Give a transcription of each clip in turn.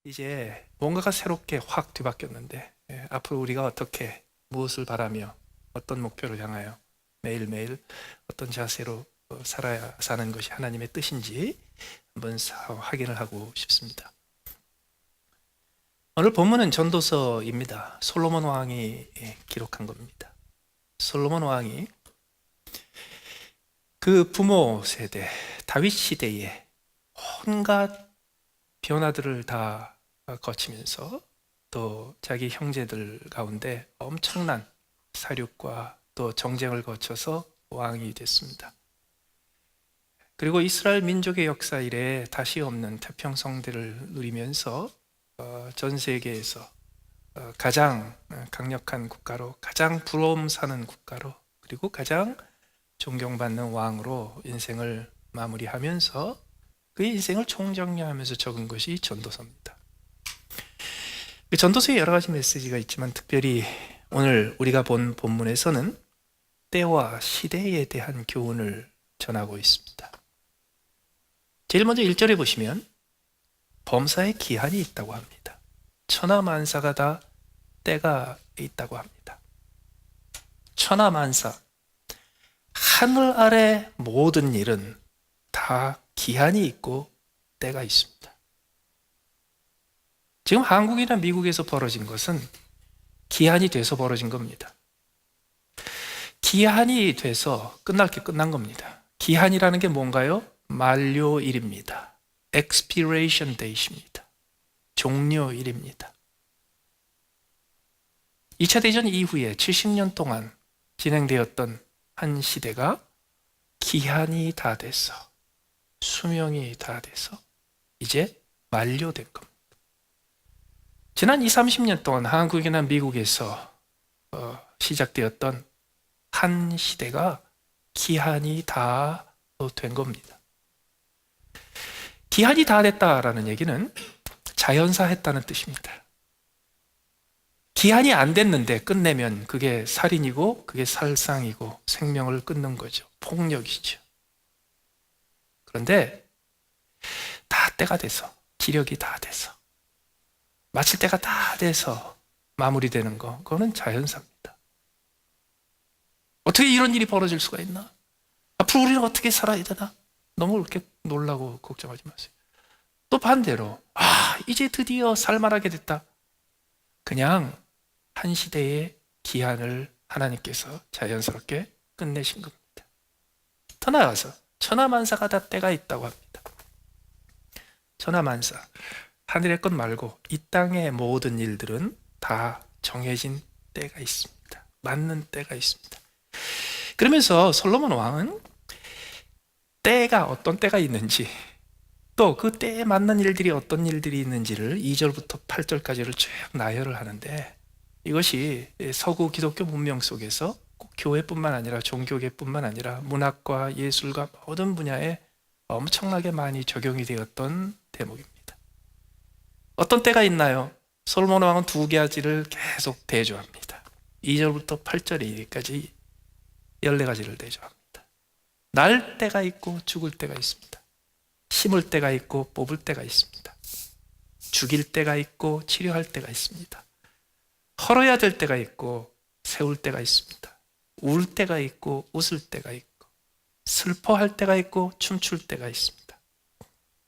이제 뭔가가 새롭게 확 뒤바뀌었는데 앞으로 우리가 어떻게 무엇을 바라며 어떤 목표를 향하여 매일매일 어떤 자세로 살아야 사는 것이 하나님의 뜻인지 한번 확인을 하고 싶습니다. 오늘 본문은 전도서입니다. 솔로몬 왕이 기록한 겁니다. 솔로몬 왕이 그 부모 세대 다윗 시대에 온갖 변화들을 다 거치면서 또 자기 형제들 가운데 엄청난 사륙과 또 정쟁을 거쳐서 왕이 됐습니다. 그리고 이스라엘 민족의 역사 이래 다시 없는 태평성대를 누리면서 전 세계에서 가장 강력한 국가로, 가장 부러움 사는 국가로, 그리고 가장 존경받는 왕으로 인생을 마무리하면서 그의 인생을 총정리하면서 적은 것이 전도서입니다. 전도서에 여러 가지 메시지가 있지만 특별히 오늘 우리가 본 본문에서는 때와 시대에 대한 교훈을 전하고 있습니다. 제일 먼저 1절에 보시면 범사에 기한이 있다고 합니다. 천하만사가 다 때가 있다고 합니다. 천하만사, 하늘 아래 모든 일은 다 기한이 있고 때가 있습니다. 지금 한국이나 미국에서 벌어진 것은 기한이 돼서 벌어진 겁니다. 기한이 돼서 끝날 게 끝난 겁니다. 기한이라는 게 뭔가요? 만료일입니다. expiration date입니다. 종료일입니다. 2차 대전 이후에 70년 동안 진행되었던 한 시대가 기한이 다 돼서, 수명이 다 돼서 이제 만료된 겁니다. 지난 20, 30년 동안 한국이나 미국에서 시작되었던 한 시대가 기한이 다 된 겁니다. 기한이 다 됐다라는 얘기는 자연사했다는 뜻입니다. 기한이 안 됐는데 끝내면 그게 살인이고 그게 살상이고 생명을 끊는 거죠. 폭력이죠. 그런데 다 때가 돼서, 기력이 다 돼서, 마칠 때가 다 돼서 마무리되는 거, 그거는 자연사입니다. 어떻게 이런 일이 벌어질 수가 있나? 앞으로 우리는 어떻게 살아야 되나? 너무 그렇게 놀라고 걱정하지 마세요. 또 반대로 이제 드디어 살만하게 됐다. 그냥 한 시대의 기한을 하나님께서 자연스럽게 끝내신 겁니다. 더 나아가서 천하만사가 다 때가 있다고 합니다. 천하만사, 하늘의 것 말고 이 땅의 모든 일들은 다 정해진 때가 있습니다. 맞는 때가 있습니다. 그러면서 솔로몬 왕은 때가 어떤 때가 있는지, 또 그 때에 맞는 일들이 어떤 일들이 있는지를 2절부터 8절까지를 쭉 나열을 하는데, 이것이 서구 기독교 문명 속에서 꼭 교회뿐만 아니라 종교계뿐만 아니라 문학과 예술과 모든 분야에 엄청나게 많이 적용이 되었던 대목입니다. 어떤 때가 있나요? 솔로몬 왕은 두 가지를 계속 대조합니다. 2절부터 8절까지 14가지를 대조합니다. 날 때가 있고 죽을 때가 있습니다. 심을 때가 있고 뽑을 때가 있습니다. 죽일 때가 있고 치료할 때가 있습니다. 헐어야 될 때가 있고 세울 때가 있습니다. 울 때가 있고 웃을 때가 있고 슬퍼할 때가 있고 춤출 때가 있습니다.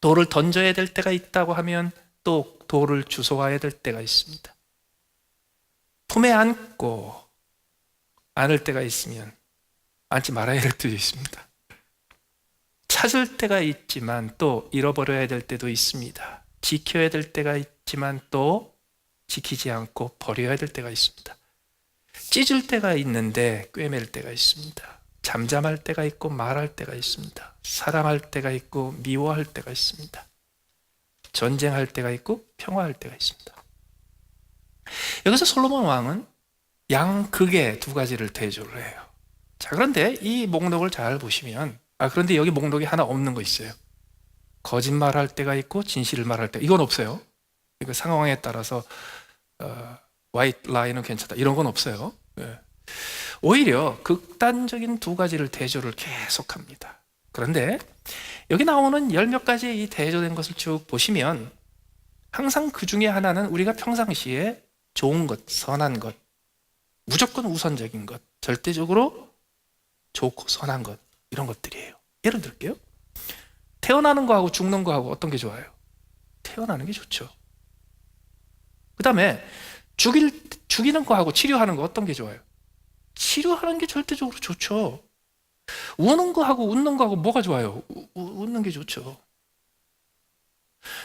돌을 던져야 될 때가 있다고 하면 또 돌을 주워와야 될 때가 있습니다. 품에 안고 안을 때가 있으면 안지 말아야 될 때도 있습니다. 찾을 때가 있지만 또 잃어버려야 될 때도 있습니다. 지켜야 될 때가 있지만 또 지키지 않고 버려야 될 때가 있습니다. 찢을 때가 있는데 꿰맬 때가 있습니다. 잠잠할 때가 있고 말할 때가 있습니다. 사랑할 때가 있고 미워할 때가 있습니다. 전쟁할 때가 있고 평화할 때가 있습니다. 여기서 솔로몬 왕은 양극의 두 가지를 대조를 해요. 자, 그런데 이 목록을 잘 보시면, 그런데 여기 목록이 하나 없는 거 있어요. 거짓말할 때가 있고 진실을 말할 때, 이건 없어요. 이거 상황에 따라서 화이트 라인은 괜찮다, 이런 건 없어요. 오히려 극단적인 두 가지를 대조를 계속합니다. 그런데 여기 나오는 열 몇 가지 이 대조된 것을 쭉 보시면 항상 그 중에 하나는 우리가 평상시에 좋은 것, 선한 것, 무조건 우선적인 것, 절대적으로 좋고 선한 것, 이런 것들이에요. 예를 들게요. 태어나는 거하고 죽는 거하고 어떤 게 좋아요? 태어나는 게 좋죠. 그 다음에 죽이는 거하고 치료하는 거 어떤 게 좋아요? 치료하는 게 절대적으로 좋죠. 우는 거하고 웃는 거하고 뭐가 좋아요? 웃는 게 좋죠.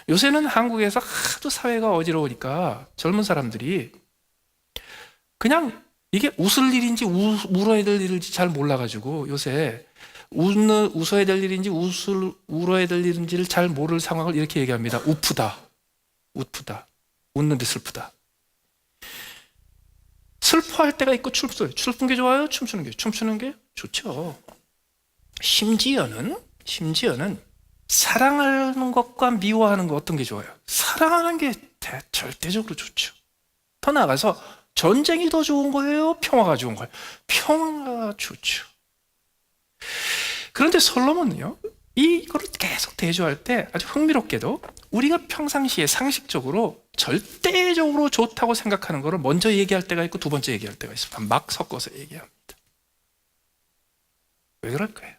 요새는 한국에서 하도 사회가 어지러우니까 젊은 사람들이 그냥 이게 웃을 일인지 울어야 될 일인지 잘 몰라가지고 요새 웃어야 될 일인지 울어야 될 일인지를 잘 모를 상황을 이렇게 얘기합니다. 웃프다. 웃는데 슬프다. 슬퍼할 때가 있고 슬픈 게 좋아요? 춤추는 게 좋죠. 심지어는 사랑하는 것과 미워하는 것 어떤 게 좋아요? 사랑하는 게 절대적으로 좋죠. 더 나아가서 전쟁이 더 좋은 거예요? 평화가 좋은 거예요? 평화가 좋죠. 그런데 솔로몬은요, 이거를 계속 대조할 때 아주 흥미롭게도 우리가 평상시에 상식적으로 절대적으로 좋다고 생각하는 거를 먼저 얘기할 때가 있고 두 번째 얘기할 때가 있습니다. 막 섞어서 얘기합니다. 왜 그럴까요?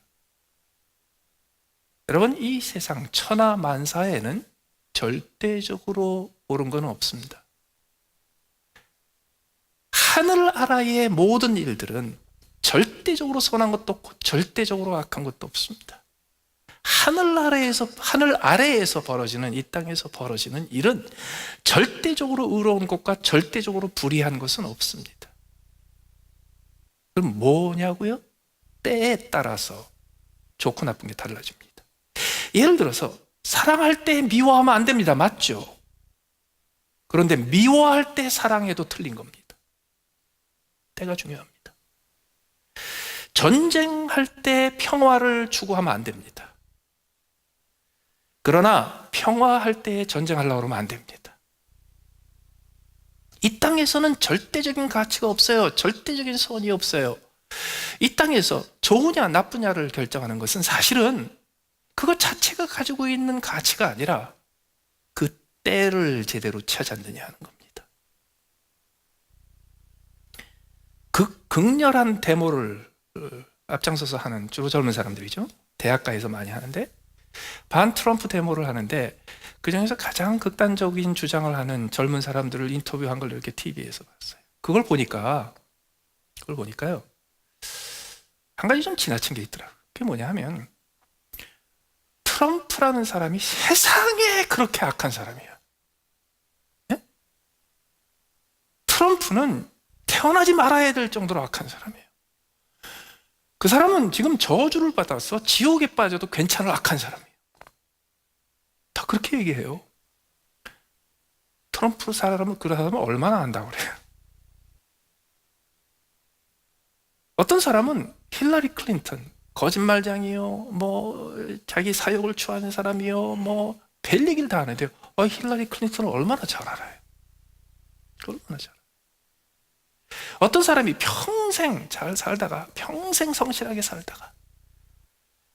여러분, 이 세상 천하 만사에는 절대적으로 옳은 건 없습니다. 하늘 아래의 모든 일들은 절대적으로 선한 것도 없고 절대적으로 악한 것도 없습니다. 하늘 아래에서 벌어지는, 이 땅에서 벌어지는 일은 절대적으로 의로운 것과 절대적으로 불의한 것은 없습니다. 그럼 뭐냐고요? 때에 따라서 좋고 나쁜 게 달라집니다. 예를 들어서 사랑할 때 미워하면 안 됩니다. 맞죠? 그런데 미워할 때 사랑해도 틀린 겁니다. 때가 중요합니다. 전쟁할 때 평화를 추구하면 안 됩니다. 그러나 평화할 때 전쟁하려고 그러면 안 됩니다. 이 땅에서는 절대적인 가치가 없어요. 절대적인 선이 없어요. 이 땅에서 좋으냐 나쁘냐를 결정하는 것은 사실은 그것 자체가 가지고 있는 가치가 아니라 그 때를 제대로 찾았느냐 하는 겁니다. 극렬한 데모를 앞장서서 하는 주로 젊은 사람들이죠. 대학가에서 많이 하는데 반 트럼프 데모를 하는데 그 중에서 가장 극단적인 주장을 하는 젊은 사람들을 인터뷰한 걸 이렇게 TV에서 봤어요. 그걸 보니까요, 한 가지 좀 지나친 게 있더라고요. 그게 뭐냐 하면 트럼프라는 사람이 세상에 그렇게 악한 사람이에요. 네? 트럼프는 태어나지 말아야 될 정도로 악한 사람이에요. 그 사람은 지금 저주를 받아서 지옥에 빠져도 괜찮을 악한 사람이에요. 다 그렇게 얘기해요. 트럼프 사람은 그 사람은 얼마나 안다고 그래요. 어떤 사람은 힐러리 클린턴 거짓말장이요, 뭐 자기 사욕을 추구하는 사람이요, 뭐 별 얘기를 다 하는데요. 힐러리 클린턴을 얼마나 잘 알아요. 얼마나 잘 알아요. 어떤 사람이 평생 잘 살다가 평생 성실하게 살다가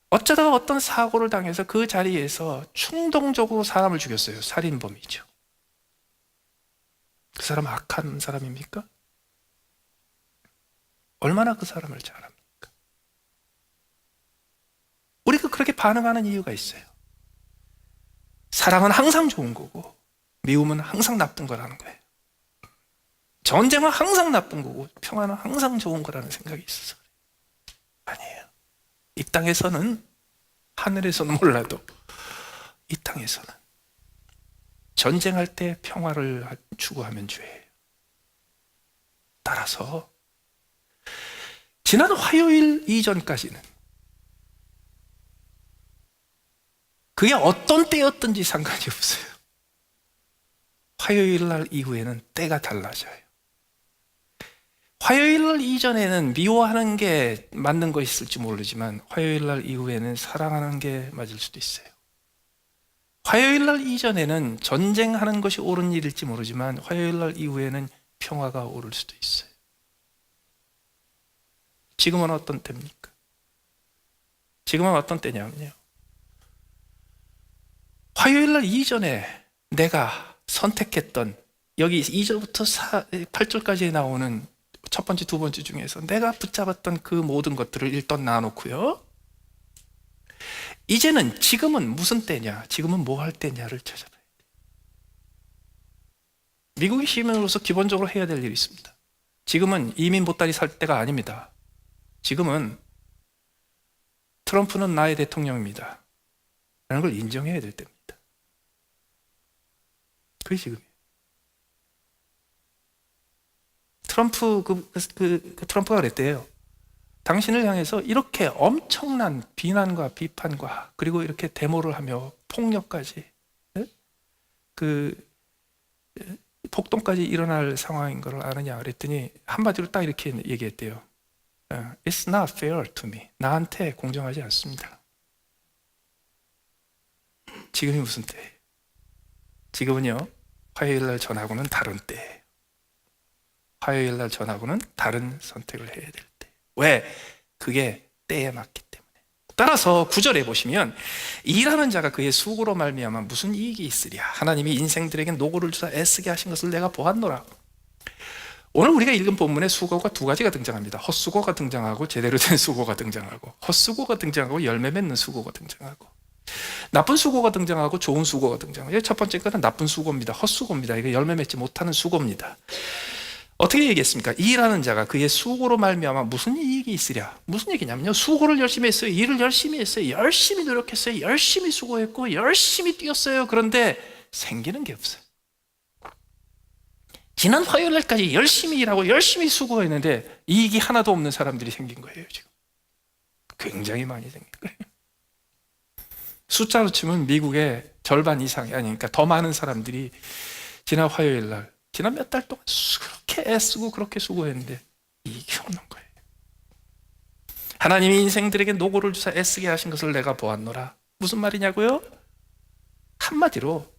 어쩌다가 어떤 사고를 당해서 그 자리에서 충동적으로 사람을 죽였어요. 살인범이죠. 그 사람 악한 사람입니까? 얼마나 그 사람을 잘 압니까? 우리가 그렇게 반응하는 이유가 있어요. 사랑은 항상 좋은 거고 미움은 항상 나쁜 거라는 거예요. 전쟁은 항상 나쁜 거고 평화는 항상 좋은 거라는 생각이 있어서 아니에요. 이 땅에서는, 하늘에서는 몰라도 이 땅에서는 전쟁할 때 평화를 추구하면 죄예요. 따라서 지난 화요일 이전까지는 그게 어떤 때였든지 상관이 없어요. 화요일 날 이후에는 때가 달라져요. 화요일 날 이전에는 미워하는 게 맞는 거 있을지 모르지만 화요일 날 이후에는 사랑하는 게 맞을 수도 있어요. 화요일 날 이전에는 전쟁하는 것이 옳은 일일지 모르지만 화요일 날 이후에는 평화가 오를 수도 있어요. 지금은 어떤 때입니까? 지금은 어떤 때냐면요, 화요일 날 이전에 내가 선택했던 여기 2절부터 8절까지 나오는 첫 번째, 두 번째 중에서 내가 붙잡았던 그 모든 것들을 일단 놔놓고요. 이제는 지금은 무슨 때냐, 지금은 뭐 할 때냐를 찾아봐야 돼요. 미국의 시민으로서 기본적으로 해야 될 일이 있습니다. 지금은 이민 보따리 살 때가 아닙니다. 지금은 트럼프는 나의 대통령입니다 라는 걸 인정해야 될 때입니다. 그게 지금이에요. 트럼프가 그랬대요. 당신을 향해서 이렇게 엄청난 비난과 비판과 그리고 이렇게 데모를 하며 폭력까지, 폭동까지 일어날 상황인 걸 아느냐 그랬더니 한마디로 딱 이렇게 얘기했대요. It's not fair to me. 나한테 공정하지 않습니다. 지금이 무슨 때예요? 지금은요, 화요일날 전하고는 다른 때예요. 화요일날 전하고는 다른 선택을 해야 될 때. 왜? 그게 때에 맞기 때문에. 따라서 9절에 보시면 일하는 자가 그의 수고로 말미암아 무슨 이익이 있으랴. 하나님이 인생들에게 노고를 주사 애쓰게 하신 것을 내가 보았노라. 오늘 우리가 읽은 본문에 수고가 두 가지가 등장합니다. 헛수고가 등장하고 제대로 된 수고가 등장하고, 헛수고가 등장하고 열매 맺는 수고가 등장하고, 나쁜 수고가 등장하고 좋은 수고가 등장하고. 첫 번째 거는 나쁜 수고입니다. 헛수고입니다. 이게 열매 맺지 못하는 수고입니다. 어떻게 얘기했습니까? 일하는 자가 그의 수고로 말미암아 무슨 이익이 있으랴. 무슨 얘기냐면요, 수고를 열심히 했어요. 일을 열심히 했어요. 열심히 노력했어요. 열심히 수고했고 열심히 뛰었어요. 그런데 생기는 게 없어요. 지난 화요일날까지 열심히 일하고 열심히 수고했는데 이익이 하나도 없는 사람들이 생긴 거예요. 지금 굉장히 많이 생긴 거예요. 숫자로 치면 미국의 절반 이상이, 아니 그러니까 더 많은 사람들이 지난 화요일날, 지난 몇 달 동안 그렇게 애쓰고 그렇게 수고했는데 이익이 없는 거예요. 하나님이 인생들에게 노고를 주사 애쓰게 하신 것을 내가 보았노라. 무슨 말이냐고요? 한마디로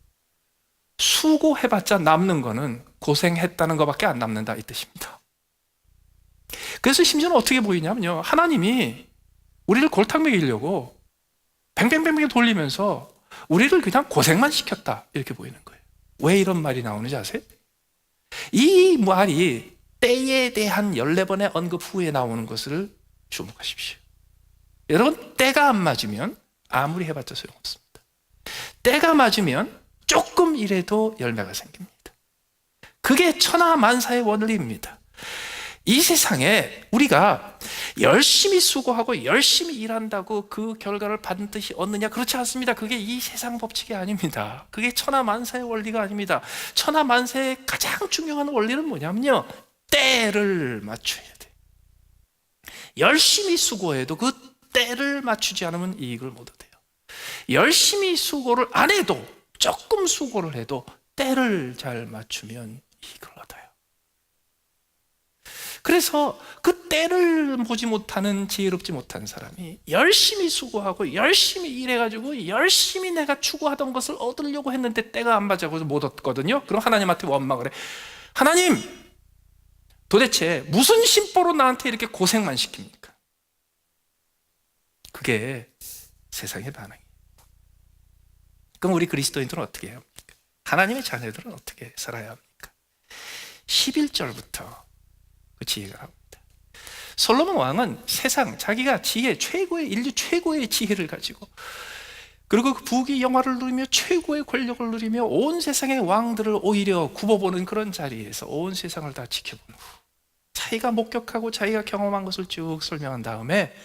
수고해봤자 남는 거는 고생했다는 것밖에 안 남는다, 이 뜻입니다. 그래서 심지어는 어떻게 보이냐면요, 하나님이 우리를 골탕 먹이려고 뱅뱅뱅뱅 돌리면서 우리를 그냥 고생만 시켰다, 이렇게 보이는 거예요. 왜 이런 말이 나오는지 아세요? 이 말이 때에 대한 14번의 언급 후에 나오는 것을 주목하십시오. 여러분, 때가 안 맞으면 아무리 해봤자 소용없습니다. 때가 맞으면 조금 일해도 열매가 생깁니다. 그게 천하만사의 원리입니다. 이 세상에 우리가 열심히 수고하고 열심히 일한다고 그 결과를 반드시 얻느냐? 그렇지 않습니다. 그게 이 세상 법칙이 아닙니다. 그게 천하만사의 원리가 아닙니다. 천하만사의 가장 중요한 원리는 뭐냐면요, 때를 맞춰야 돼. 열심히 수고해도 그 때를 맞추지 않으면 이익을 못 얻어요. 열심히 수고를 안 해도, 조금 수고를 해도 때를 잘 맞추면 이익을 얻어요. 그래서 그 때를 보지 못하는, 지혜롭지 못한 사람이 열심히 수고하고 열심히 일해가지고 열심히 내가 추구하던 것을 얻으려고 했는데 때가 안 맞아서 못 얻거든요. 그럼 하나님한테 원망을 해. 하나님, 도대체 무슨 심보로 나한테 이렇게 고생만 시킵니까? 그게 세상의 반응이에요. 그럼 우리 그리스도인들은 어떻게 해요? 하나님의 자녀들은 어떻게 살아야 합니까? 11절부터 그 지혜가 나옵니다. 솔로몬 왕은 세상, 자기가 지혜, 인류 최고의 지혜를 가지고, 그리고 그 부귀 영화를 누리며 최고의 권력을 누리며 온 세상의 왕들을 오히려 굽어보는 그런 자리에서 온 세상을 다 지켜본 후 자기가 목격하고 자기가 경험한 것을 쭉 설명한 다음에,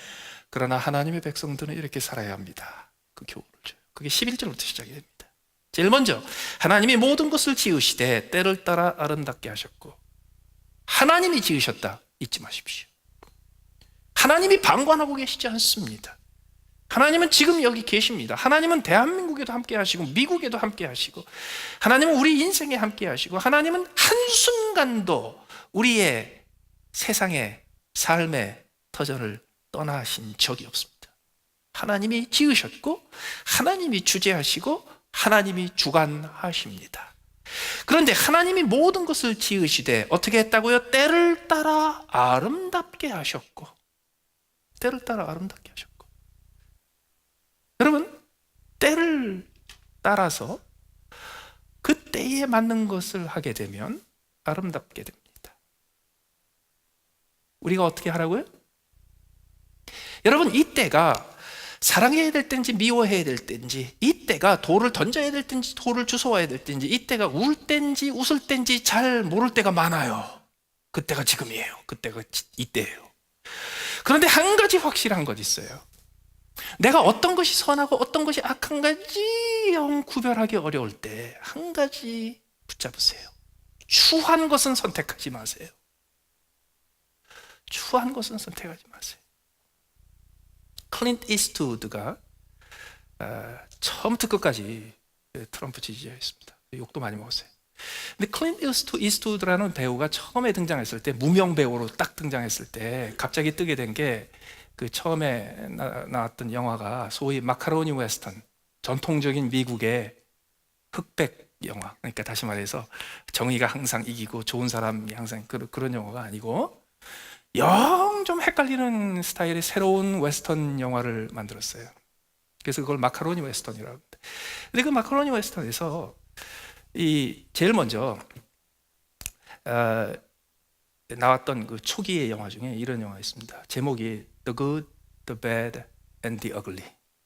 그러나 하나님의 백성들은 이렇게 살아야 합니다, 그 교훈을 줘요. 그게 11절부터 시작이 됩니다. 제일 먼저, 하나님이 모든 것을 지으시되 때를 따라 아름답게 하셨고, 하나님이 지으셨다, 잊지 마십시오. 하나님이 방관하고 계시지 않습니다. 하나님은 지금 여기 계십니다. 하나님은 대한민국에도 함께 하시고 미국에도 함께 하시고, 하나님은 우리 인생에 함께 하시고, 하나님은 한순간도 우리의 세상의 삶의 터전을 떠나신 적이 없습니다. 하나님이 지으셨고 하나님이 주재하시고 하나님이 주관하십니다. 그런데 하나님이 모든 것을 지으시되 어떻게 했다고요? 때를 따라 아름답게 하셨고, 때를 따라 아름답게 하셨고. 여러분, 때를 따라서 그 때에 맞는 것을 하게 되면 아름답게 됩니다. 우리가 어떻게 하라고요? 여러분, 이때가 사랑해야 될 때인지 미워해야 될 때인지, 이때가 돌을 던져야 될 때인지 돌을 주워와야 될 때인지, 이때가 울 때인지 웃을 때인지 잘 모를 때가 많아요. 그때가 지금이에요. 그때가 이때예요. 그런데 한 가지 확실한 것 있어요. 내가 어떤 것이 선하고 어떤 것이 악한 가지 영 구별하기 어려울 때 한 가지 붙잡으세요. 추한 것은 선택하지 마세요. 추한 것은 선택하지 마세요. 클린트 이스트우드가 처음부터 끝까지 트럼프 지지자였습니다. 욕도 많이 먹었어요. 근데 클린트 이스트우드라는 배우가 처음에 등장했을 때, 무명 배우로 딱 등장했을 때 갑자기 뜨게 된 게, 그 처음에 나왔던 영화가 소위 마카로니 웨스턴, 전통적인 미국의 흑백 영화. 그러니까 다시 말해서 정의가 항상 이기고 좋은 사람이 항상 그런 영화가 아니고 영 좀 헷갈리는 스타일의 새로운 웨스턴 영화를 만들었어요. 그래서 그걸 마카로니 웨스턴이라고 합니다. 근데 그 마카로니 웨스턴에서 제일 먼저 나왔던 그 초기의 영화 중에 이런 영화가 있습니다. 제목이 The Good, The Bad and the Ugly.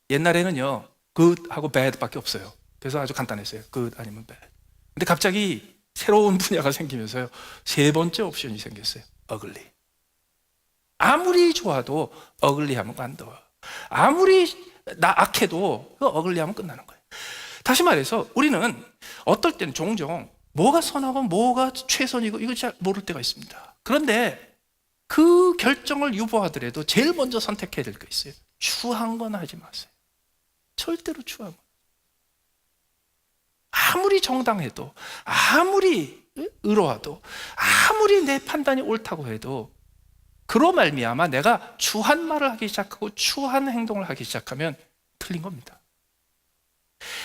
옛날에는요, Good하고 Bad밖에 없어요. 그래서 아주 간단했어요. Good 아니면 Bad. 근데 갑자기 새로운 분야가 생기면서요, 세 번째 옵션이 생겼어요. Ugly. 아무리 좋아도 ugly하면 관둬. 아무리 악해도 그 ugly하면 끝나는 거예요. 다시 말해서 우리는 어떨 때는 종종 뭐가 선하고 뭐가 최선이고 이거 잘 모를 때가 있습니다. 그런데 그 결정을 유보하더라도 제일 먼저 선택해야 될 거 있어요. 추한 건 하지 마세요. 절대로 추한 건. 아무리 정당해도, 아무리 의로워도, 아무리 내 판단이 옳다고 해도 그로 말미암아 내가 추한 말을 하기 시작하고 추한 행동을 하기 시작하면 틀린 겁니다.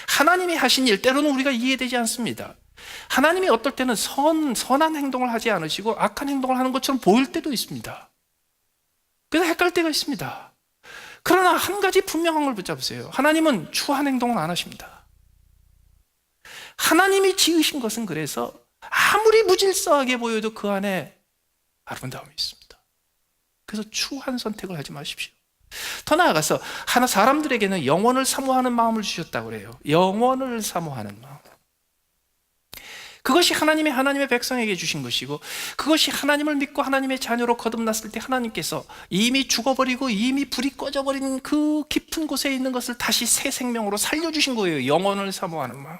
하나님이 하신 일 때로는 우리가 이해되지 않습니다. 하나님이 어떨 때는 선한 행동을 하지 않으시고 악한 행동을 하는 것처럼 보일 때도 있습니다. 그래서 헷갈릴 때가 있습니다. 그러나 한 가지 분명한 걸 붙잡으세요. 하나님은 추한 행동은 안 하십니다. 하나님이 지으신 것은 그래서 아무리 무질서하게 보여도 그 안에 아름다움이 있습니다. 그래서 추한 선택을 하지 마십시오. 더 나아가서 사람들에게는 영원을 사모하는 마음을 주셨다고 그래요. 영원을 사모하는 마음. 그것이 하나님의 백성에게 주신 것이고, 그것이 하나님을 믿고 하나님의 자녀로 거듭났을 때 하나님께서 이미 죽어버리고 이미 불이 꺼져버린 그 깊은 곳에 있는 것을 다시 새 생명으로 살려주신 거예요. 영원을 사모하는 마음.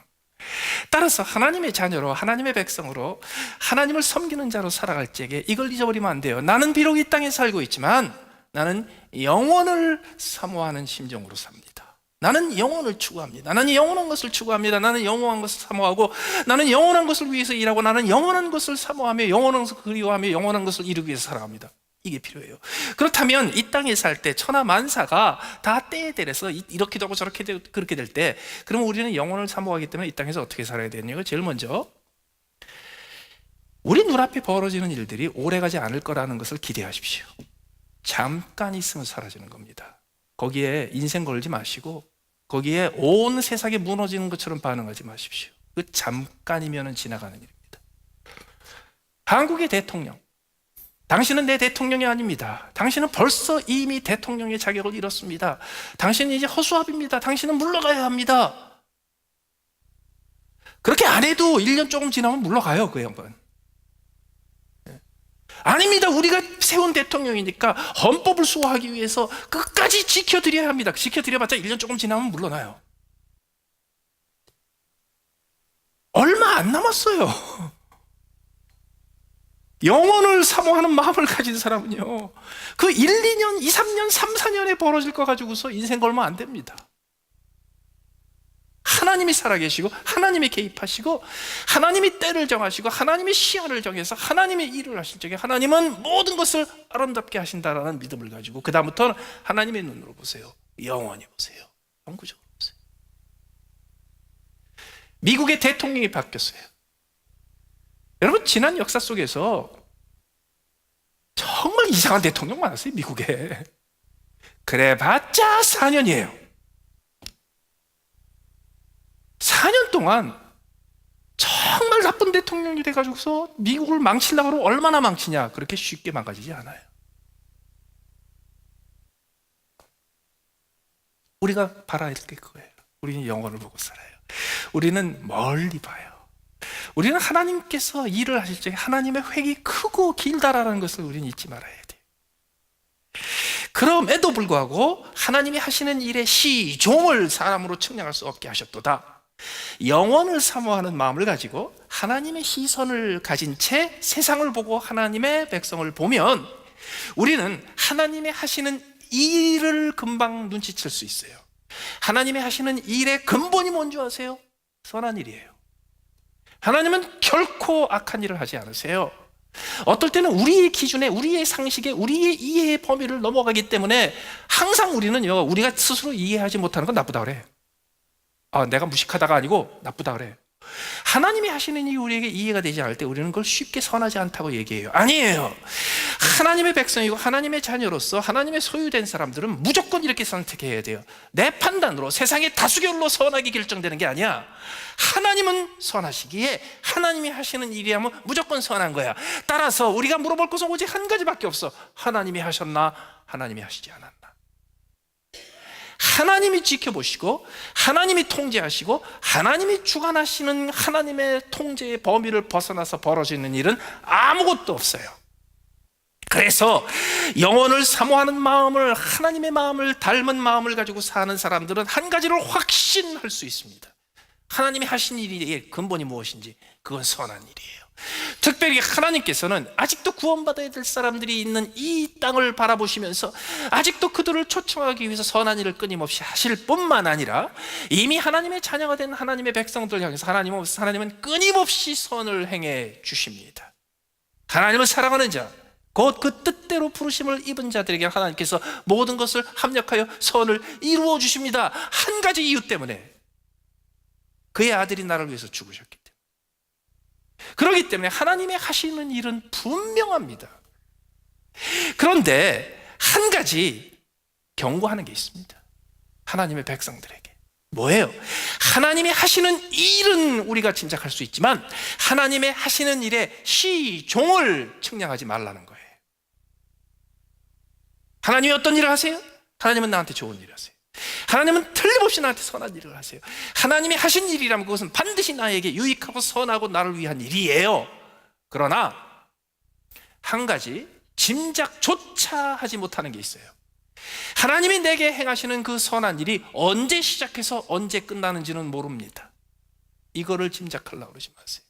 따라서 하나님의 자녀로, 하나님의 백성으로, 하나님을 섬기는 자로 살아갈 적에 이걸 잊어버리면 안 돼요. 나는 비록 이 땅에 살고 있지만 나는 영원을 사모하는 심정으로 삽니다. 나는 영원을 추구합니다. 나는 영원한 것을 추구합니다. 나는 영원한 것을 사모하고, 나는 영원한 것을 위해서 일하고, 나는 영원한 것을 사모하며 영원한 것을 그리워하며 영원한 것을 이루기 위해서 살아갑니다. 이게 필요해요. 그렇다면 이 땅에 살 때 천하 만사가 다 때에 대해서 이렇게 되고 저렇게 되고 그렇게 될 때, 그러면 우리는 영혼을 사모하기 때문에 이 땅에서 어떻게 살아야 되느냐고, 제일 먼저 우리 눈앞에 벌어지는 일들이 오래가지 않을 거라는 것을 기대하십시오. 잠깐 있으면 사라지는 겁니다. 거기에 인생 걸지 마시고 거기에 온 세상이 무너지는 것처럼 반응하지 마십시오. 그 잠깐이면 지나가는 일입니다. 한국의 대통령, 당신은 내 대통령이 아닙니다. 당신은 벌써 이미 대통령의 자격을 잃었습니다. 당신은 이제 허수아비입니다. 당신은 물러가야 합니다. 그렇게 안 해도 1년 조금 지나면 물러가요, 그 양반. 아닙니다. 우리가 세운 대통령이니까 헌법을 수호하기 위해서 끝까지 지켜드려야 합니다. 지켜드려봤자 1년 조금 지나면 물러나요. 얼마 안 남았어요. 영혼을 사모하는 마음을 가진 사람은요, 그 1, 2년, 2, 3년, 3, 4년에 벌어질 거 가지고서 인생 걸면 안 됩니다. 하나님이 살아계시고 하나님이 개입하시고 하나님이 때를 정하시고 하나님이 시간을 정해서 하나님의 일을 하실 적에 하나님은 모든 것을 아름답게 하신다라는 믿음을 가지고 그 다음부터는 하나님의 눈으로 보세요. 영원히 보세요. 영구적으로 보세요. 미국의 대통령이 바뀌었어요. 여러분, 지난 역사 속에서 정말 이상한 대통령 많았어요, 미국에. 그래봤자 4년이에요. 4년 동안 정말 나쁜 대통령이 돼가지고서 미국을 망치려고 하면 얼마나 망치냐. 그렇게 쉽게 망가지지 않아요. 우리가 바라야 될 게 그거예요. 우리는 영혼을 보고 살아요. 우리는 멀리 봐요. 우리는 하나님께서 일을 하실 적에 하나님의 획이 크고 길다라는 것을 우리는 잊지 말아야 돼요. 그럼에도 불구하고 하나님이 하시는 일의 시종을 사람으로 측량할 수 없게 하셨도다. 영원을 사모하는 마음을 가지고 하나님의 시선을 가진 채 세상을 보고 하나님의 백성을 보면 우리는 하나님의 하시는 일을 금방 눈치챌 수 있어요. 하나님의 하시는 일의 근본이 뭔지 아세요? 선한 일이에요. 하나님은 결코 악한 일을 하지 않으세요. 어떨 때는 우리의 기준에, 우리의 상식에, 우리의 이해의 범위를 넘어가기 때문에 항상 우리는요, 우리가 스스로 이해하지 못하는 건 나쁘다 그래. 내가 무식하다가 아니고 나쁘다 그래. 하나님이 하시는 일이 우리에게 이해가 되지 않을 때 우리는 그걸 쉽게 선하지 않다고 얘기해요. 아니에요. 하나님의 백성이고 하나님의 자녀로서 하나님의 소유된 사람들은 무조건 이렇게 선택해야 돼요. 내 판단으로 세상의 다수결로 선하게 결정되는 게 아니야. 하나님은 선하시기에 하나님이 하시는 일이라면 무조건 선한 거야. 따라서 우리가 물어볼 것은 오직 한 가지밖에 없어. 하나님이 하셨나? 하나님이 하시지 않았나? 하나님이 지켜보시고 하나님이 통제하시고 하나님이 주관하시는 하나님의 통제의 범위를 벗어나서 벌어지는 일은 아무것도 없어요. 그래서 영혼을 사모하는 마음을, 하나님의 마음을 닮은 마음을 가지고 사는 사람들은 한 가지를 확신할 수 있습니다. 하나님이 하신 일의 근본이 무엇인지, 그건 선한 일이에요. 특별히 하나님께서는 아직도 구원받아야 될 사람들이 있는 이 땅을 바라보시면서 아직도 그들을 초청하기 위해서 선한 일을 끊임없이 하실 뿐만 아니라 이미 하나님의 자녀가 된 하나님의 백성들 향해서 하나님은 끊임없이 선을 행해 주십니다. 하나님은 사랑하는 자, 곧 그 뜻대로 부르심을 입은 자들에게 하나님께서 모든 것을 합력하여 선을 이루어 주십니다. 한 가지 이유 때문에, 그의 아들이 나를 위해서 죽으셨기 때문에. 그렇기 때문에 하나님의 하시는 일은 분명합니다. 그런데 한 가지 경고하는 게 있습니다. 하나님의 백성들에게. 뭐예요? 하나님이 하시는 일은 우리가 짐작할 수 있지만 하나님의 하시는 일의 시종을 측량하지 말라는 거예요. 하나님이 어떤 일을 하세요? 하나님은 나한테 좋은 일을 하세요. 하나님은 틀림없이 나한테 선한 일을 하세요. 하나님이 하신 일이라면 그것은 반드시 나에게 유익하고 선하고 나를 위한 일이에요. 그러나 한 가지 짐작조차 하지 못하는 게 있어요. 하나님이 내게 행하시는 그 선한 일이 언제 시작해서 언제 끝나는지는 모릅니다. 이거를 짐작하려고 그러지 마세요.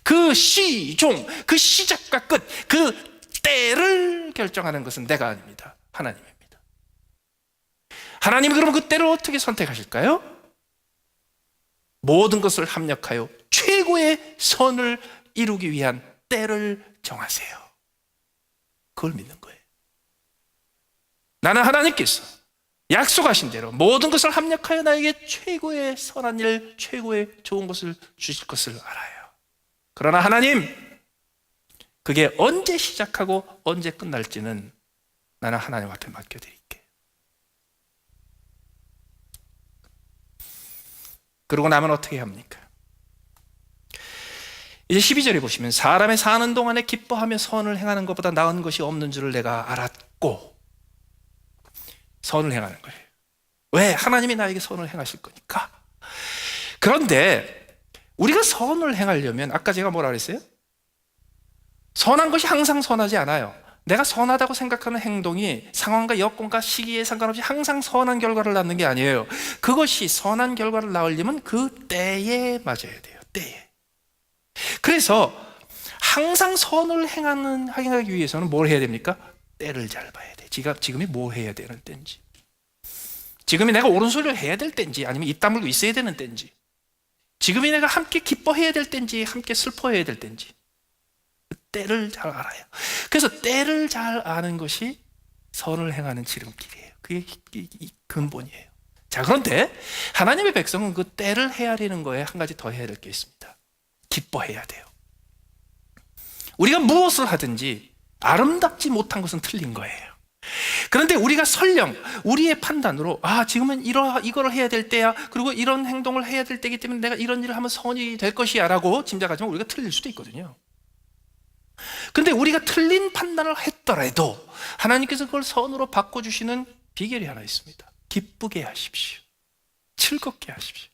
그 시종, 그 시작과 끝, 그 때를 결정하는 것은 내가 아닙니다. 하나님입니다. 하나님이 그럼 그 때를 어떻게 선택하실까요? 모든 것을 합력하여 최고의 선을 이루기 위한 때를 정하세요. 그걸 믿는 거예요. 나는 하나님께서 약속하신 대로 모든 것을 합력하여 나에게 최고의 선한 일, 최고의 좋은 것을 주실 것을 알아요. 그러나 하나님, 그게 언제 시작하고 언제 끝날지는 나는 하나님 앞에 맡겨드릴게. 그러고 나면 어떻게 합니까? 이제 12절에 보시면 사람의 사는 동안에 기뻐하며 선을 행하는 것보다 나은 것이 없는 줄을 내가 알았고, 선을 행하는 거예요. 왜? 하나님이 나에게 선을 행하실 거니까. 그런데 우리가 선을 행하려면 아까 제가 뭐라 그랬어요? 선한 것이 항상 선하지 않아요. 내가 선하다고 생각하는 행동이 상황과 여건과 시기에 상관없이 항상 선한 결과를 낳는 게 아니에요. 그것이 선한 결과를 낳으려면 그 때에 맞아야 돼요. 때에. 그래서 항상 선을 행하기 위해서는 뭘 해야 됩니까? 때를 잘 봐야 돼. 지금이 뭐 해야 되는 때인지, 지금이 내가 옳은소리를 해야 될 때인지, 아니면 입 다물고 있어야 되는 때인지, 지금이 내가 함께 기뻐해야 될 때인지 함께 슬퍼해야 될 때인지, 때를 잘 알아요. 그래서 때를 잘 아는 것이 선을 행하는 지름길이에요. 그게 근본이에요. 자, 그런데 하나님의 백성은 그 때를 헤아리는 거에 한 가지 더 해야 될 게 있습니다. 기뻐해야 돼요. 우리가 무엇을 하든지 아름답지 못한 것은 틀린 거예요. 그런데 우리가 설령 우리의 판단으로 지금은 이걸 해야 될 때야, 그리고 이런 행동을 해야 될 때이기 때문에 내가 이런 일을 하면 선이 될 것이야 라고 짐작하지만 우리가 틀릴 수도 있거든요. 근데 우리가 틀린 판단을 했더라도 하나님께서 그걸 선으로 바꿔주시는 비결이 하나 있습니다. 기쁘게 하십시오. 즐겁게 하십시오.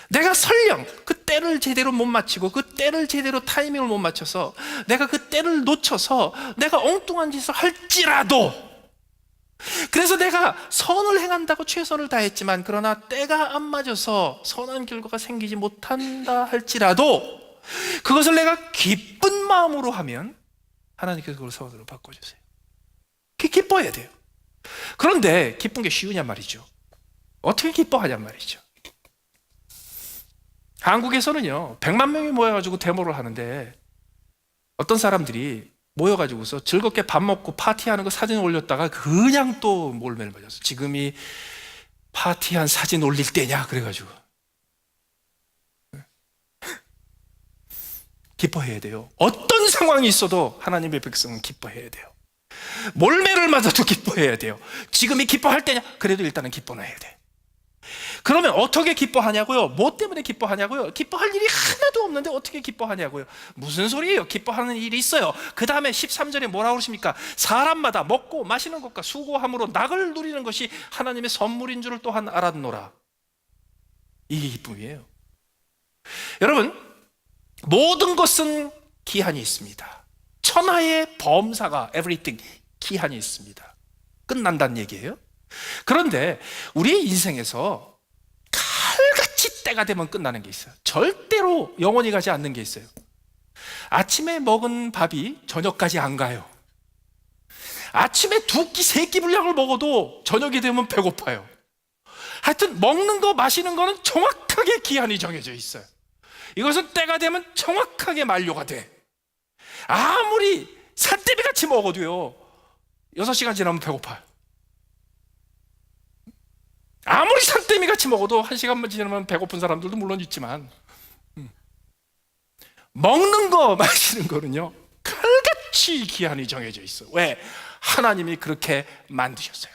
내가 설령 그 때를 제대로 못 맞추고 그 때를 제대로 타이밍을 못 맞춰서 내가 그 때를 놓쳐서 내가 엉뚱한 짓을 할지라도, 그래서 내가 선을 행한다고 최선을 다했지만 그러나 때가 안 맞아서 선한 결과가 생기지 못한다 할지라도 그것을 내가 기쁜 마음으로 하면 하나님께서 그걸 선으로 바꿔주세요. 기뻐해야 돼요. 그런데 기쁜 게 쉬우냔 말이죠. 어떻게 기뻐하냔 말이죠. 한국에서는요 100만 명이 모여가지고 데모를 하는데 어떤 사람들이 모여가지고서 즐겁게 밥 먹고 파티하는 거 사진 올렸다가 그냥 또 몰매를 맞았어. 지금이 파티한 사진 올릴 때냐 그래가지고. 기뻐해야 돼요. 어떤 상황이 있어도 하나님의 백성은 기뻐해야 돼요. 몰매를 맞아도 기뻐해야 돼요. 지금이 기뻐할 때냐? 그래도 일단은 기뻐는 해야 돼. 그러면 어떻게 기뻐하냐고요? 뭐 때문에 기뻐하냐고요? 기뻐할 일이 하나도 없는데 어떻게 기뻐하냐고요? 무슨 소리예요? 기뻐하는 일이 있어요. 그 다음에 13절에 뭐라고 그러십니까? 사람마다 먹고 마시는 것과 수고함으로 낙을 누리는 것이 하나님의 선물인 줄을 또한 알았노라. 이게 기쁨이에요. 여러분, 모든 것은 기한이 있습니다. 천하의 범사가 everything 기한이 있습니다. 끝난다는 얘기예요. 그런데 우리의 인생에서 칼같이 때가 되면 끝나는 게 있어요. 절대로 영원히 가지 않는 게 있어요. 아침에 먹은 밥이 저녁까지 안 가요. 아침에 2끼 3끼 분량을 먹어도 저녁이 되면 배고파요. 하여튼 먹는 거 마시는 거는 정확하게 기한이 정해져 있어요. 이것은 때가 되면 정확하게 만료가 돼. 아무리 산더미 같이 먹어도요 6시간 지나면 배고파요. 아무리 산더미 같이 먹어도 1시간만 지나면 배고픈 사람들도 물론 있지만 먹는 거 마시는 거는요 칼같이 기한이 정해져 있어요. 왜? 하나님이 그렇게 만드셨어요.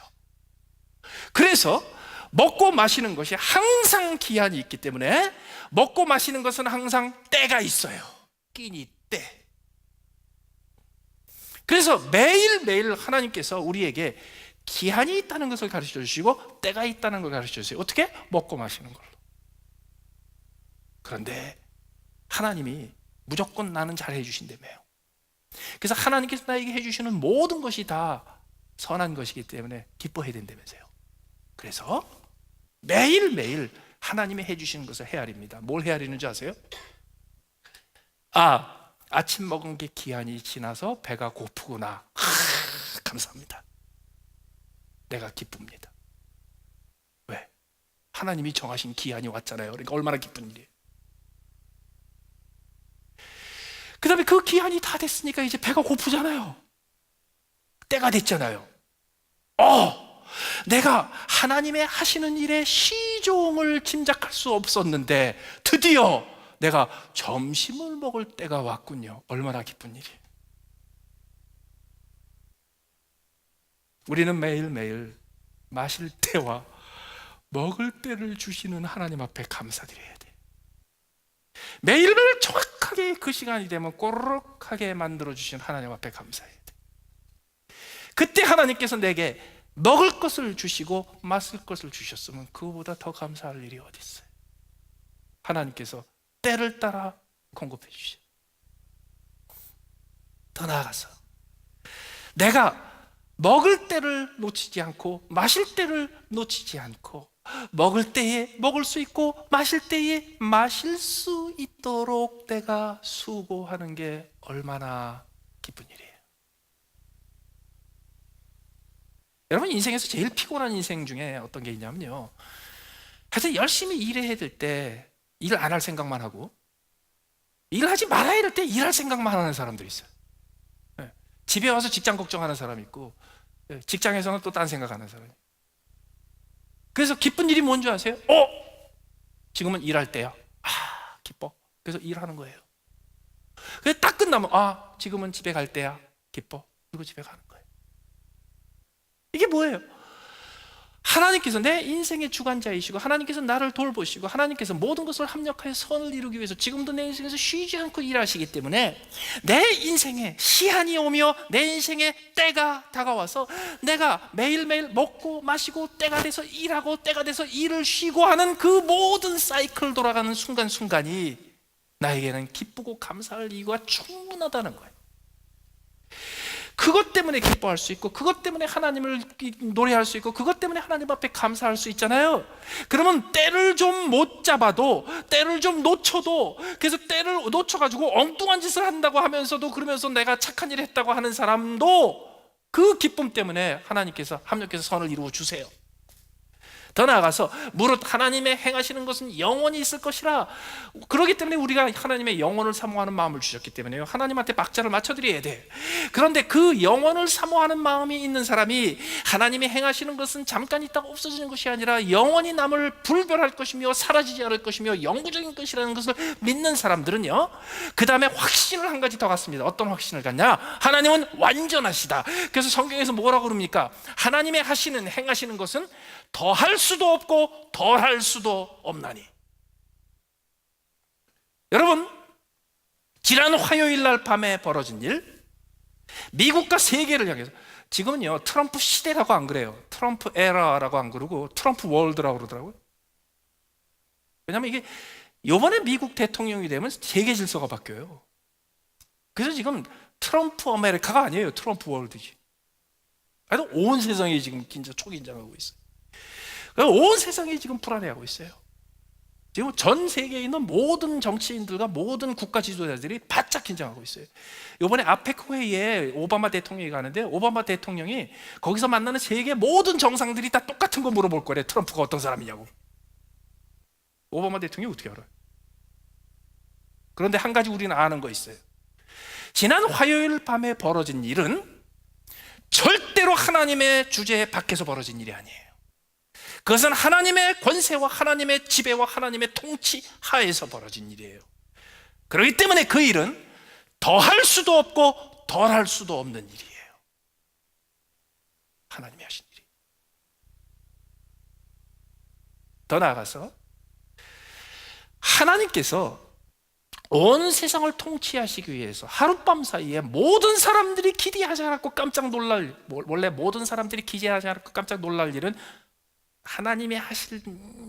그래서 먹고 마시는 것이 항상 기한이 있기 때문에 먹고 마시는 것은 항상 때가 있어요. 끼니 때. 그래서 매일매일 하나님께서 우리에게 기한이 있다는 것을 가르쳐 주시고 때가 있다는 걸 가르쳐 주세요. 어떻게? 먹고 마시는 걸로. 그런데 하나님이 무조건 나는 잘 해주신다며요. 그래서 하나님께서 나에게 해주시는 모든 것이 다 선한 것이기 때문에 기뻐해야 된다면서요. 그래서 매일매일 하나님이 해주시는 것을 헤아립니다. 뭘 헤아리는지 아세요? 아침 먹은 게 기한이 지나서 배가 고프구나. 감사합니다. 내가 기쁩니다. 왜? 하나님이 정하신 기한이 왔잖아요. 그러니까 얼마나 기쁜 일이에요. 그 다음에 그 기한이 다 됐으니까 이제 배가 고프잖아요. 때가 됐잖아요. 내가 하나님의 하시는 일의 시종을 짐작할 수 없었는데 드디어 내가 점심을 먹을 때가 왔군요. 얼마나 기쁜 일이에요. 우리는 매일매일 마실 때와 먹을 때를 주시는 하나님 앞에 감사드려야 돼. 매일매일 정확하게 그 시간이 되면 꼬르륵하게 만들어주신 하나님 앞에 감사해야 돼. 그때 하나님께서 내게 먹을 것을 주시고 마실 것을 주셨으면 그거보다 더 감사할 일이 어디 있어요. 하나님께서 때를 따라 공급해 주셔. 더 나아가서 내가 먹을 때를 놓치지 않고 마실 때를 놓치지 않고 먹을 때에 먹을 수 있고 마실 때에 마실 수 있도록 내가 수고하는 게 얼마나 기쁜 일이에요. 여러분, 인생에서 제일 피곤한 인생 중에 어떤 게 있냐면요, 하여튼 열심히 일해야 될 때 일 안 할 생각만 하고 일하지 말아야 될 때 일할 생각만 하는 사람들이 있어요. 집에 와서 직장 걱정하는 사람이 있고 직장에서는 또 딴 생각하는 사람이. 그래서 기쁜 일이 뭔지 아세요? 지금은 일할 때야. 기뻐. 그래서 일하는 거예요. 그래서 딱 끝나면 지금은 집에 갈 때야. 기뻐. 그리고 집에 가는 거예요. 이게 뭐예요? 하나님께서 내 인생의 주관자이시고 하나님께서 나를 돌보시고 하나님께서 모든 것을 합력하여 선을 이루기 위해서 지금도 내 인생에서 쉬지 않고 일하시기 때문에 내 인생에 시한이 오며 내 인생에 때가 다가와서 내가 매일매일 먹고 마시고 때가 돼서 일하고 때가 돼서 일을 쉬고 하는 그 모든 사이클 돌아가는 순간순간이 나에게는 기쁘고 감사할 이유가 충분하다는 거예요. 그것 때문에 기뻐할 수 있고 그것 때문에 하나님을 노래할 수 있고 그것 때문에 하나님 앞에 감사할 수 있잖아요. 그러면 때를 좀 못 잡아도 때를 좀 놓쳐도 그래서 때를 놓쳐가지고 엉뚱한 짓을 한다고 하면서도 그러면서 내가 착한 일을 했다고 하는 사람도 그 기쁨 때문에 하나님께서 합력해서 선을 이루어 주세요. 더 나아가서 무릇 하나님의 행하시는 것은 영원히 있을 것이라. 그렇기 때문에 우리가 하나님의 영원을 사모하는 마음을 주셨기 때문에요, 하나님한테 박자를 맞춰드려야 돼. 그런데 그 영원을 사모하는 마음이 있는 사람이 하나님이 행하시는 것은 잠깐 있다가 없어지는 것이 아니라 영원히 남을 불별할 것이며 사라지지 않을 것이며 영구적인 것이라는 것을 믿는 사람들은요, 그 다음에 확신을 한 가지 더 갖습니다. 어떤 확신을 갖냐? 하나님은 완전하시다. 그래서 성경에서 뭐라고 그럽니까? 하나님의 하시는 행하시는 것은 더할 수도 없고 덜할 수도 없나니. 여러분, 지난 화요일 날 밤에 벌어진 일, 미국과 세계를 향해서, 지금은요 트럼프 시대라고 안 그래요. 트럼프 에라라고 안 그러고 트럼프 월드라고 그러더라고요. 왜냐하면 이게 이번에 미국 대통령이 되면 세계 질서가 바뀌어요. 그래서 지금 트럼프 아메리카가 아니에요, 트럼프 월드지. 하여튼 온 세상이 지금 초긴장하고 있어요. 온 세상이 지금 불안해하고 있어요. 지금 전 세계에 있는 모든 정치인들과 모든 국가 지도자들이 바짝 긴장하고 있어요. 이번에 아펙 회의에 오바마 대통령이 가는데, 오바마 대통령이 거기서 만나는 세계 모든 정상들이 다 똑같은 거 물어볼 거래. 트럼프가 어떤 사람이냐고. 오바마 대통령이 어떻게 알아요? 그런데 한 가지 우리는 아는 거 있어요. 지난 화요일 밤에 벌어진 일은 절대로 하나님의 주제 밖에서 벌어진 일이 아니에요. 그것은 하나님의 권세와 하나님의 지배와 하나님의 통치 하에서 벌어진 일이에요. 그렇기 때문에 그 일은 더할 수도 없고 덜할 수도 없는 일이에요. 하나님이 하신 일이. 더 나아가서 하나님께서 온 세상을 통치하시기 위해서 하룻밤 사이에 모든 사람들이 기대하지 않았고 깜짝 놀랄, 원래 모든 사람들이 기대하지 않았고 깜짝 놀랄 일은 하나님이 하실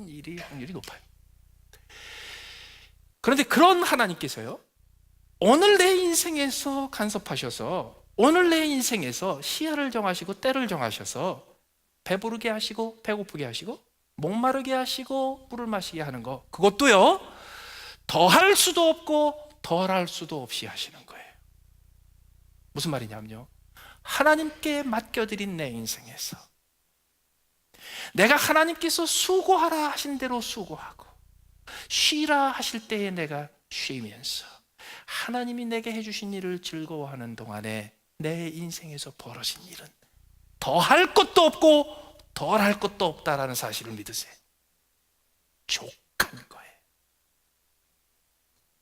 일이 확률이 높아요. 그런데 그런 하나님께서요, 오늘 내 인생에서 간섭하셔서, 오늘 내 인생에서 시야를 정하시고 때를 정하셔서 배부르게 하시고 배고프게 하시고 목마르게 하시고 물을 마시게 하는 거, 그것도요 더할 수도 없고 덜할 수도 없이 하시는 거예요. 무슨 말이냐면요, 하나님께 맡겨드린 내 인생에서 내가 하나님께서 수고하라 하신 대로 수고하고 쉬라 하실 때에 내가 쉬면서 하나님이 내게 해주신 일을 즐거워하는 동안에 내 인생에서 벌어진 일은 더할 것도 없고 덜할 것도 없다라는 사실을 믿으세요. 족한 거예요.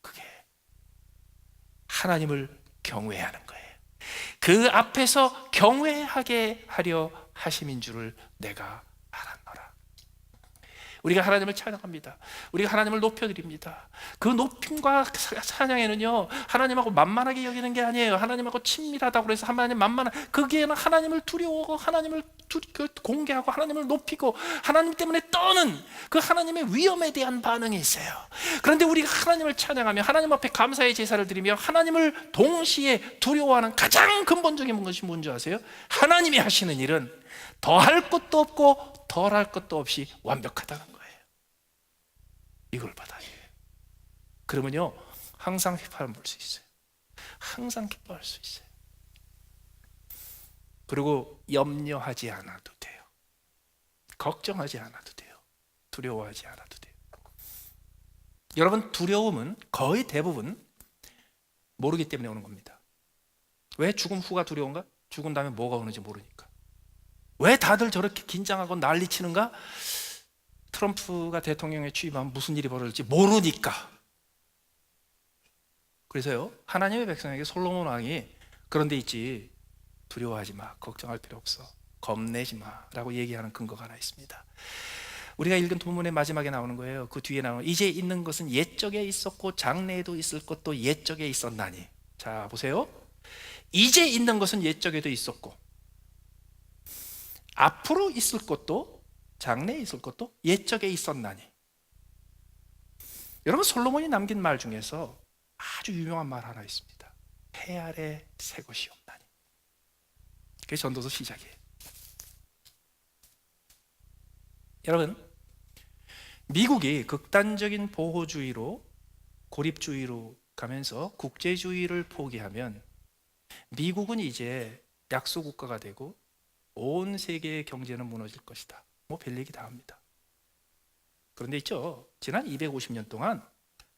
그게 하나님을 경외하는 거예요. 그 앞에서 경외하게 하려 하심인 줄을 내가 알았노라. 우리가 하나님을 찬양합니다. 우리가 하나님을 높여드립니다. 그 높임과 찬양에는요, 하나님하고 만만하게 여기는 게 아니에요. 하나님하고 친밀하다고 해서 하나님 만만한, 거기에는 하나님을 두려워하고 하나님을 공개하고 하나님을 높이고 하나님 때문에 떠는 그 하나님의 위엄에 대한 반응이 있어요. 그런데 우리가 하나님을 찬양하며 하나님 앞에 감사의 제사를 드리며 하나님을 동시에 두려워하는 가장 근본적인 것이 뭔지 아세요? 하나님이 하시는 일은 더할 것도 없고 덜할 것도 없이 완벽하다는 거예요. 이걸 받아야 해요. 그러면요 항상 휘파람 불 수 있어요. 항상 기뻐할 수 있어요. 그리고 염려하지 않아도 돼요. 걱정하지 않아도 돼요. 두려워하지 않아도 돼요. 여러분, 두려움은 거의 대부분 모르기 때문에 오는 겁니다. 왜 죽음 후가 두려운가? 죽은 다음에 뭐가 오는지 모르니까. 왜 다들 저렇게 긴장하고 난리치는가? 트럼프가 대통령에 취임하면 무슨 일이 벌어질지 모르니까. 그래서요 하나님의 백성에게 솔로몬 왕이 그런 데 있지, 두려워하지 마, 걱정할 필요 없어, 겁내지 마라고 얘기하는 근거가 하나 있습니다. 우리가 읽은 본문의 마지막에 나오는 거예요. 그 뒤에 나오는 이제 있는 것은 옛적에 있었고 장래에도 있을 것도 옛적에 있었나니. 자 보세요. 이제 있는 것은 옛적에도 있었고 앞으로 있을 것도 장래에 있을 것도 옛적에 있었나니. 여러분 솔로몬이 남긴 말 중에서 아주 유명한 말 하나 있습니다. 해 아래 새 것이 없나니. 그게 전도서 시작이에요. 여러분 미국이 극단적인 보호주의로 고립주의로 가면서 국제주의를 포기하면 미국은 이제 약소국가가 되고 온 세계의 경제는 무너질 것이다. 뭐 별 얘기 다 합니다. 그런데 있죠, 지난 250년 동안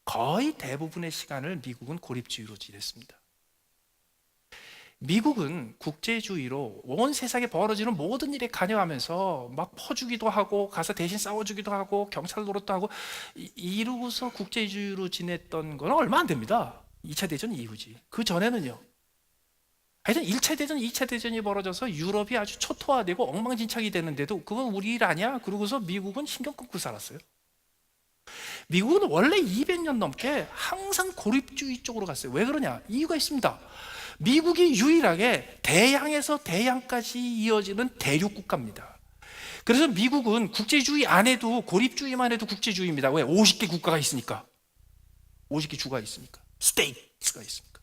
거의 대부분의 시간을 미국은 고립주의로 지냈습니다. 미국은 국제주의로 온 세상에 벌어지는 모든 일에 관여하면서 막 퍼주기도 하고 가서 대신 싸워주기도 하고 경찰 노릇도 하고 이루고서 국제주의로 지냈던 건 얼마 안 됩니다. 2차 대전 이후지. 그 전에는요, 하여튼 1차 대전, 2차 대전이 벌어져서 유럽이 아주 초토화되고 엉망진창이 되는데도 그건 우리 일 아니야 그러고서 미국은 신경 끊고 살았어요. 미국은 원래 200년 넘게 항상 고립주의 쪽으로 갔어요. 왜 그러냐? 이유가 있습니다. 미국이 유일하게 대양에서 대양까지 이어지는 대륙 국가입니다. 그래서 미국은 국제주의 안 해도 고립주의만 해도 국제주의입니다. 왜? 50개 국가가 있으니까. 50개 주가 있으니까. 스테이트가 있으니까.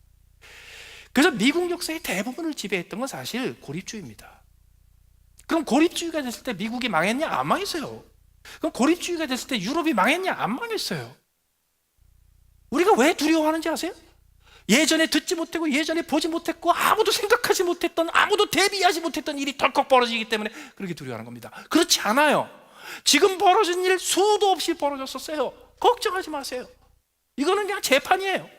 그래서 미국 역사의 대부분을 지배했던 건 사실 고립주의입니다. 그럼 고립주의가 됐을 때 미국이 망했냐? 안 망했어요. 그럼 고립주의가 됐을 때 유럽이 망했냐? 안 망했어요. 우리가 왜 두려워하는지 아세요? 예전에 듣지 못하고 예전에 보지 못했고 아무도 생각하지 못했던, 아무도 대비하지 못했던 일이 덜컥 벌어지기 때문에 그렇게 두려워하는 겁니다. 그렇지 않아요. 지금 벌어진 일 수도 없이 벌어졌었어요. 걱정하지 마세요. 이거는 그냥 재판이에요.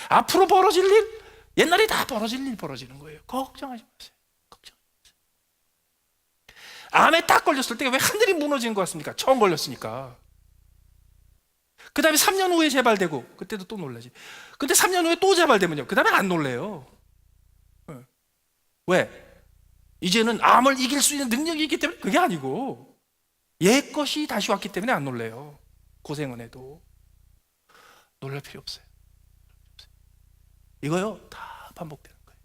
앞으로 벌어질 일, 옛날에 다 벌어질 일 벌어지는 거예요. 걱정하지 마세요. 암에 딱 걸렸을 때 왜 하늘이 무너지는 것 같습니까? 처음 걸렸으니까. 그 다음에 3년 후에 재발되고 그때도 또 놀라지. 근데 3년 후에 또 재발되면요, 그 다음에 안 놀래요. 왜? 이제는 암을 이길 수 있는 능력이 있기 때문에. 그게 아니고 옛 것이 다시 왔기 때문에 안 놀래요. 고생은 해도 놀랄 필요 없어요. 이거요 다 반복되는 거예요.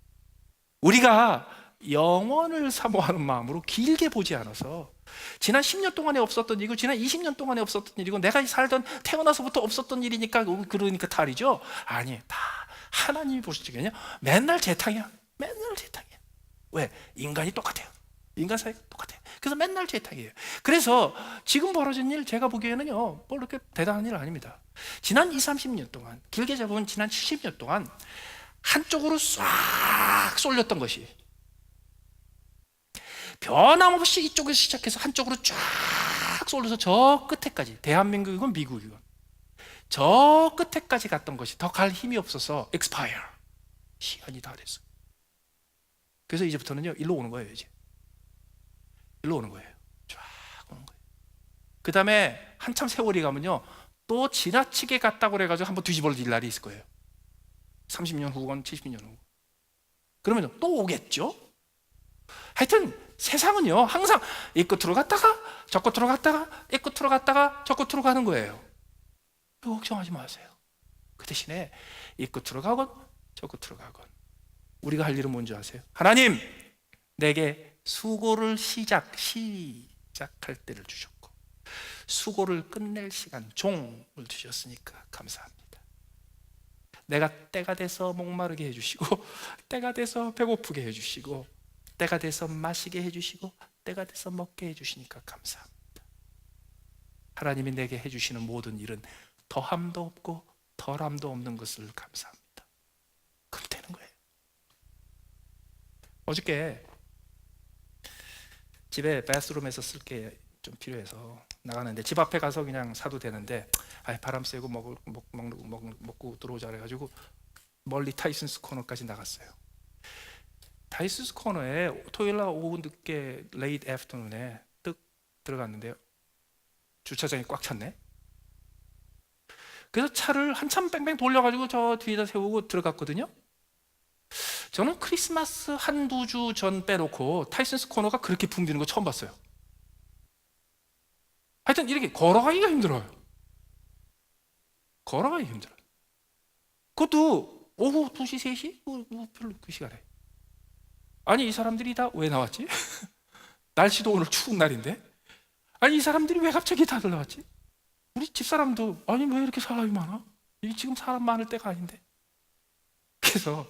우리가 영원을 사모하는 마음으로 길게 보지 않아서 지난 10년 동안에 없었던 일이고 지난 20년 동안에 없었던 일이고 내가 살던 태어나서부터 없었던 일이니까 그러니까 탈이죠. 아니, 다 하나님이 보실 적에는요 맨날 재탕이야. 맨날 재탕이야. 왜? 인간이 똑같아요. 인간 사이가 똑같아요. 그래서 맨날 재탕이에요. 그래서 지금 벌어진 일 제가 보기에는요 뭐 그렇게 대단한 일 아닙니다. 지난 20, 30년 동안, 길게 잡으면 지난 70년 동안 한쪽으로 싹 쏠렸던 것이 변함없이 이쪽에서 시작해서 한쪽으로 쫙 쏠려서 저 끝에까지, 대한민국이건 미국이건 저 끝에까지 갔던 것이 더 갈 힘이 없어서 expire, 시간이 다 됐어. 그래서 이제부터는요 일로 오는 거예요. 이제 일로 오는 거예요. 쫙 오는 거예요. 그 다음에 한참 세월이 가면요 또 지나치게 갔다고 그래가지고 한번 뒤집어질 날이 있을 거예요. 30년 후건 70년 후. 그러면 또 오겠죠. 하여튼 세상은요 항상 이 끝으로 갔다가 저 끝으로 갔다가 이 끝으로 갔다가 저 끝으로 가는 거예요. 걱정하지 마세요. 그 대신에 이 끝으로 가건 저 끝으로 가건 우리가 할 일은 뭔지 아세요? 하나님, 내게 수고를 시작할 때를 주셨고 수고를 끝낼 시간, 종을 주셨으니까 감사합니다. 내가 때가 돼서 목마르게 해주시고 때가 돼서 배고프게 해주시고 때가 돼서 마시게 해주시고 때가 돼서 먹게 해주시니까 감사합니다. 하나님이 내게 해주시는 모든 일은 더함도 없고 덜함도 없는 것을 감사합니다. 그럼 되는 거예요. 어저께 집에 바스룸에서 쓸 게 좀 필요해서 나가는데 집 앞에 가서 그냥 사도 되는데 바람 쐬고 먹고 들어오자 그래가지고 멀리 타이슨스 코너까지 나갔어요. 타이슨스 코너에 토요일 날 오후 늦게 레이트 애프터눈에 뜩 들어갔는데요 주차장이 꽉 찼네. 그래서 차를 한참 뺑뺑 돌려가지고 저 뒤에다 세우고 들어갔거든요. 저는 크리스마스 한두 주 전 빼놓고 타이슨스 코너가 그렇게 붐비는 거 처음 봤어요. 하여튼 이렇게 걸어가기가 힘들어요. 걸어가기 힘들어요. 그것도 오후 2시, 3시? 뭐 별로 그 시간에. 아니, 이 사람들이 다 왜 나왔지? 날씨도 오늘 추운 날인데? 아니, 이 사람들이 왜 갑자기 다들 나왔지? 우리 집사람도, 아니, 왜 이렇게 사람이 많아? 이 지금 사람 많을 때가 아닌데? 그래서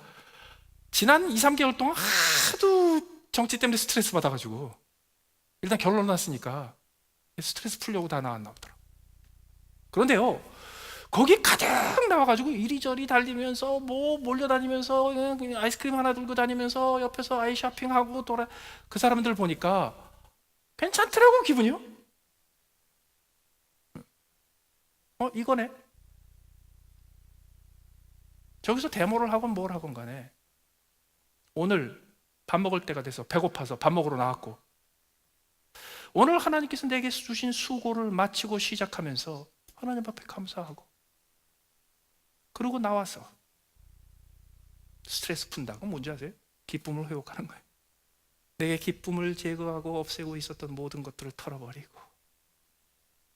지난 2, 3개월 동안 하도 정치 때문에 스트레스 받아가지고 일단 결론 났으니까 스트레스 풀려고 다 나왔나 보더라고요. 그런데요, 거기 가득 나와가지고 이리저리 달리면서 뭐 몰려다니면서 그냥 아이스크림 하나 들고 다니면서 옆에서 아이 쇼핑하고 돌아, 그 사람들 보니까 괜찮더라고, 기분이요. 이거네. 저기서 데모를 하건 뭘 하건 간에 오늘 밥 먹을 때가 돼서 배고파서 밥 먹으러 나왔고, 오늘 하나님께서 내게 주신 수고를 마치고 시작하면서 하나님 앞에 감사하고, 그러고 나와서 스트레스 푼다고 뭔지 아세요? 기쁨을 회복하는 거예요. 내게 기쁨을 제거하고 없애고 있었던 모든 것들을 털어버리고,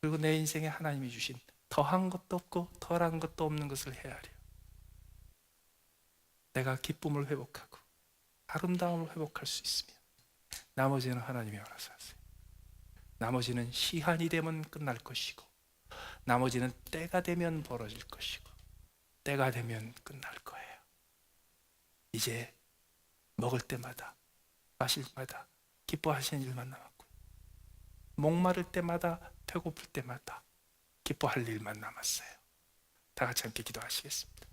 그리고 내 인생에 하나님이 주신 더한 것도 없고 덜한 것도 없는 것을 헤아려 내가 기쁨을 회복하고 아름다움을 회복할 수 있으면 나머지는 하나님이 알아서 하세요. 나머지는 시한이 되면 끝날 것이고, 나머지는 때가 되면 벌어질 것이고, 때가 되면 끝날 거예요. 이제 먹을 때마다 마실 때마다 기뻐하시는 일만 남았고, 목마를 때마다 배고플 때마다 기뻐할 일만 남았어요. 다 같이 함께 기도하시겠습니다.